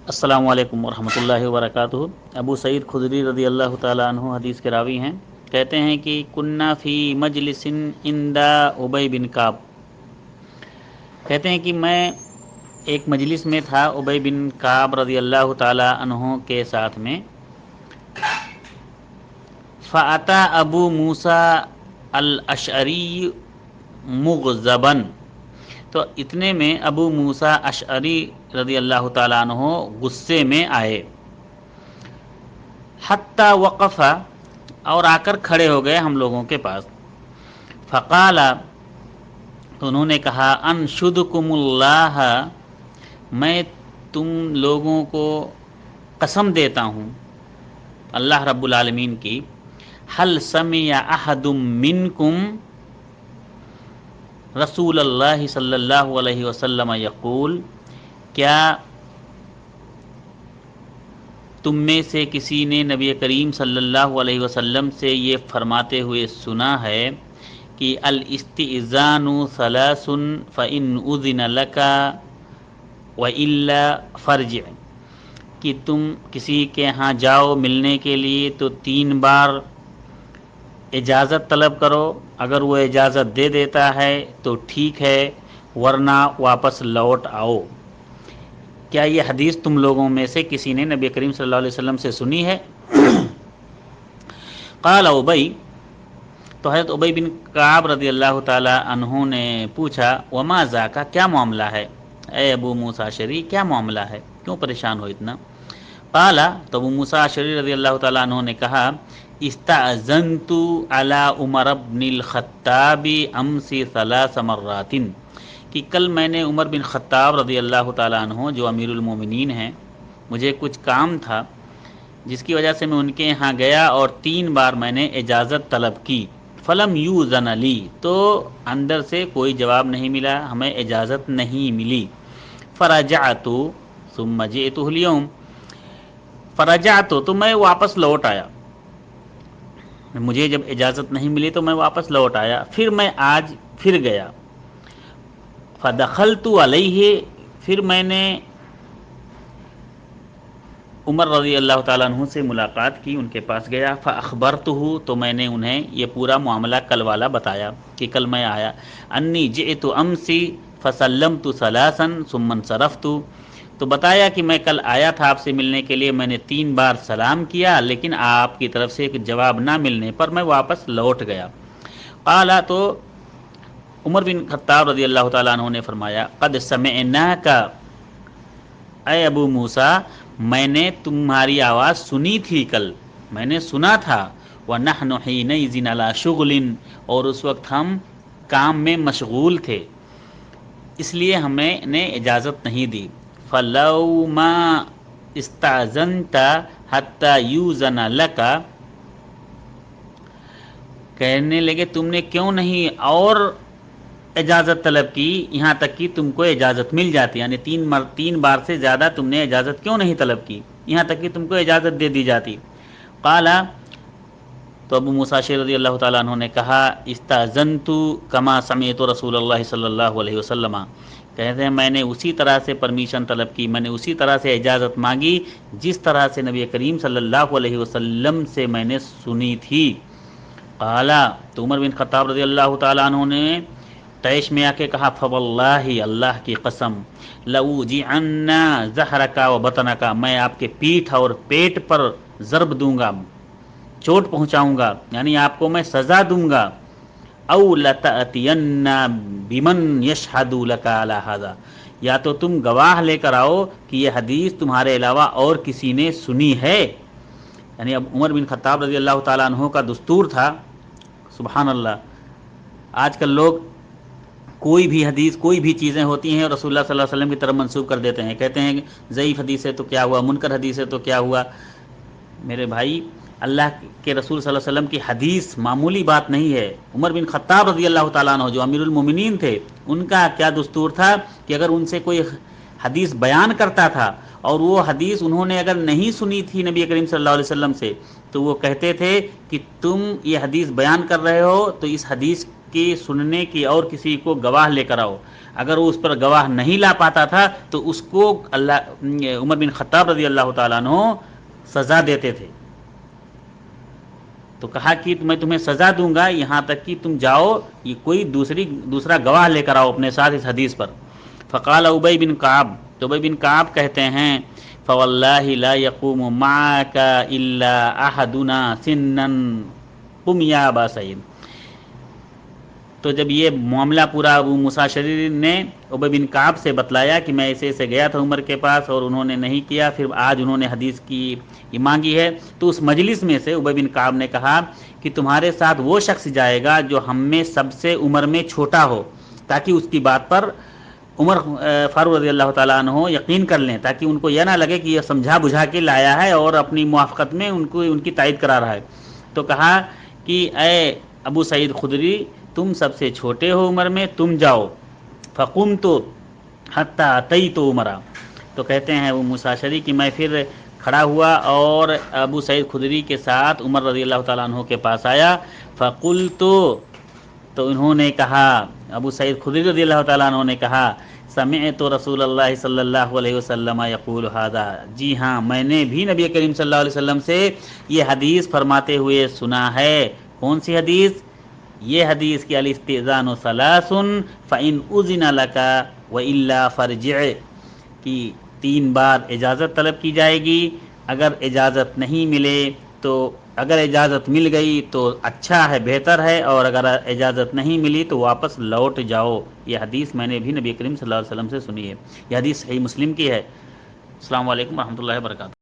السلام علیکم ورحمۃ اللہ وبرکاتہ۔ ابو سعید خدری رضی اللہ تعالیٰ عنہ حدیث کے راوی ہیں، کہتے ہیں کہ کننا فی مجلس عند ابی بن کعب، کہتے ہیں کہ میں ایک مجلس میں تھا ابی بن کعب رضی اللہ تعالیٰ عنہ کے ساتھ میں، فاتا ابو موسیٰ الاشعری مغضبا، تو اتنے میں ابو موسیٰ اشعری رضی اللہ تعالیٰ عنہ غصے میں آئے، حتی وقف، اور آ کر کھڑے ہو گئے ہم لوگوں کے پاس، فقال، تو انہوں نے کہا، انشدکم اللہ، میں تم لوگوں کو قسم دیتا ہوں اللہ رب العالمین کی، حل سمع احد منکم رسول اللہ صلی اللہ علیہ وسلم یقول، کیا تم میں سے کسی نے نبی کریم صلی اللہ علیہ وسلم سے یہ فرماتے ہوئے سنا ہے کہ الاستئذان ثلاث فإن أذن لك وإلا فرجع، کہ تم کسی کے ہاں جاؤ ملنے کے لیے تو 3 بار اجازت طلب کرو، اگر وہ اجازت دے دیتا ہے تو ٹھیک ہے، ورنہ واپس لوٹ آؤ۔ کیا یہ حدیث تم لوگوں میں سے کسی نے نبی کریم صلی اللہ علیہ وسلم سے سنی ہے؟ قال ابی، تو حضرت ابی بن کعب رضی اللہ تعالی عنہ نے پوچھا، وما ذاک، کیا معاملہ ہے اے ابو موسیٰ اشعری، کیا معاملہ ہے، کیوں پریشان ہو اتنا؟ قال، تو ابو موسیٰ اشعری رضی اللہ تعالی عنہ نے کہا، استأذنت علی عمر بن الخطاب امس 3 مرات، کہ کل میں نے عمر بن خطاب رضی اللہ تعالیٰ عنہ جو امیر المومنین ہیں، مجھے کچھ کام تھا جس کی وجہ سے میں ان کے یہاں گیا اور 3 بار میں نے اجازت طلب کی، فلم یوزن لی، تو اندر سے کوئی جواب نہیں ملا، ہمیں اجازت نہیں ملی، فرجعت ثم جئت اليوم، فرجعت، تو میں واپس لوٹ آیا، مجھے جب اجازت نہیں ملی تو میں واپس لوٹ آیا، پھر میں آج پھر گیا، فدخلت علیہ، پھر میں نے عمر رضی اللہ تعالیٰ عنہ سے ملاقات کی، ان کے پاس گیا، فاخبرتہ، تو میں نے انہیں یہ پورا معاملہ کل والا بتایا کہ کل میں آیا، انی جئت امسی فسلمت 3 ثم انصرفت، تو بتایا کہ میں کل آیا تھا آپ سے ملنے کے لیے، میں نے 3 بار سلام کیا، لیکن آپ کی طرف سے ایک جواب نہ ملنے پر میں واپس لوٹ گیا۔ قال، تو عمر بن خطاب رضی اللہ تعالیٰ عنہ نے فرمایا، قد سمعناک، اے ابو موسیٰ، میں نے تمہاری آواز سنی تھی کل، میں نے سنا تھا، وَنَحْنُ حِينَئِذٍ عَلَىٰ شُغْلٍ، اور اس وقت ہم کام میں مشغول تھے، اس لیے ہمیں نے اجازت نہیں دی، فَلَوْ مَا اسْتَأْذَنْتَ حَتَّى يُؤْذَنَ لَكَ، کہنے لگے تم نے کیوں نہیں اور اجازت طلب کی یہاں تک کہ تم کو اجازت مل جاتی، یعنی 3 بار سے زیادہ تم نے اجازت کیوں نہیں طلب کی یہاں تک کہ تم کو اجازت دے دی جاتی؟ قال، تو ابو موسیٰ اشعری رضی اللہ تعالیٰ عنہ نے کہا، استأذنت کما سمعت رسول اللہ صلی اللہ علیہ وسلم، کہتے ہیں میں نے اسی طرح سے پرمیشن طلب کی، میں نے اسی طرح سے اجازت مانگی جس طرح سے نبی کریم صلی اللہ علیہ وسلم سے میں نے سنی تھی۔ قال، تو عمر بن خطاب رضی اللہ تعالیٰ عنہ نے طیش میں آ کے کہا، فواللہ، اللہ کی قسم، لأوجعنَّ ظہرک و بطنک، میں آپ کے پیٹھ اور پیٹ پر ضرب دوں گا، چوٹ پہنچاؤں گا، یعنی آپ کو میں سزا دوں گا، او لتأتین بمن یشہد لک علی ھذا، یا تو تم گواہ لے کر آؤ کہ یہ حدیث تمہارے علاوہ اور کسی نے سنی ہے، یعنی اب عمر بن خطاب رضی اللہ تعالیٰ عنہ کا دستور تھا، سبحان اللہ، آج کل لوگ کوئی بھی حدیث، کوئی بھی چیزیں ہوتی ہیں اور رسول اللہ صلی اللہ علیہ وسلم کی طرف منسوب کر دیتے ہیں، کہتے ہیں ضعیف حدیث ہے تو کیا ہوا، منکر حدیث ہے تو کیا ہوا؟ میرے بھائی، اللہ کے رسول صلی اللہ علیہ وسلم کی حدیث معمولی بات نہیں ہے۔ عمر بن خطاب رضی اللہ تعالیٰ عنہ جو امیر المومنین تھے، ان کا کیا دستور تھا کہ اگر ان سے کوئی حدیث بیان کرتا تھا اور وہ حدیث انہوں نے اگر نہیں سنی تھی نبی کریم صلی اللہ علیہ وسلم سے، تو وہ کہتے تھے کہ تم یہ حدیث بیان کر رہے ہو تو اس حدیث کی سننے کی اور کسی کو گواہ لے کر آؤ. اگر وہ اس پر گواہ نہیں لا پاتا تھا تو اس کو عمر بن خطاب رضی اللہ تعالیٰ عنہ سزا دیتے تھے. تو کہا کہ میں تمہیں سزا دوں گا یہاں تک کہ تم جاؤ یہ کوئی دوسرا گواہ لے کر آؤ اپنے ساتھ اس حدیث پر. فقال ابی بن کعب، تو ابی بن کعب کہتے ہیں فواللہ لا یقوم معک الا احدنا سنا قم یا ابا سعید. تو جب یہ معاملہ پورا ابو موسیٰ اشعری نے ابی بن کعب سے بتلایا کہ میں ایسے گیا تھا عمر کے پاس اور انہوں نے نہیں کیا، پھر آج انہوں نے حدیث کی یہ مانگی ہے، تو اس مجلس میں سے ابی بن کعب نے کہا کہ تمہارے ساتھ وہ شخص جائے گا جو ہم میں سب سے عمر میں چھوٹا ہو، تاکہ اس کی بات پر عمر فاروق رضی اللہ تعالیٰ عنہ یقین کر لیں، تاکہ ان کو یہ نہ لگے کہ یہ سمجھا بجھا کے لایا ہے اور اپنی موافقت میں ان کی تائید کرا رہا ہے. تو کہا کہ اے ابو سعید خدری تم سب سے چھوٹے ہو عمر میں، تم جاؤ. فقمت حتی اتیت عمرا. تو کہتے ہیں وہ موسیٰ اشعری کہ میں پھر کھڑا ہوا اور ابو سعید خدری کے ساتھ عمر رضی اللہ تعالیٰ عنہ کے پاس آیا. فقلت، تو انہوں نے کہا، ابو سعید خدری رضی اللہ تعالیٰ عنہ نے کہا سمعت رسول اللہ صلی اللہ علیہ وسلم یقول ھذا، جی ہاں میں نے بھی نبی کریم صلی اللہ علیہ وسلم سے یہ حدیث فرماتے ہوئے سنا ہے. کون سی حدیث؟ یہ حدیث کہ الاستئذان ثلاث فإن أذن لك وإلا فرجع، کہ 3 بار اجازت طلب کی جائے گی، اگر اجازت نہیں ملے تو اگر اجازت مل گئی تو اچھا ہے، بہتر ہے، اور اگر اجازت نہیں ملی تو واپس لوٹ جاؤ. یہ حدیث میں نے بھی نبی کریم صلی اللہ علیہ وسلم سے سنی ہے. یہ حدیث صحیح مسلم کی ہے. السلام علیکم ورحمۃ اللہ وبرکاتہ.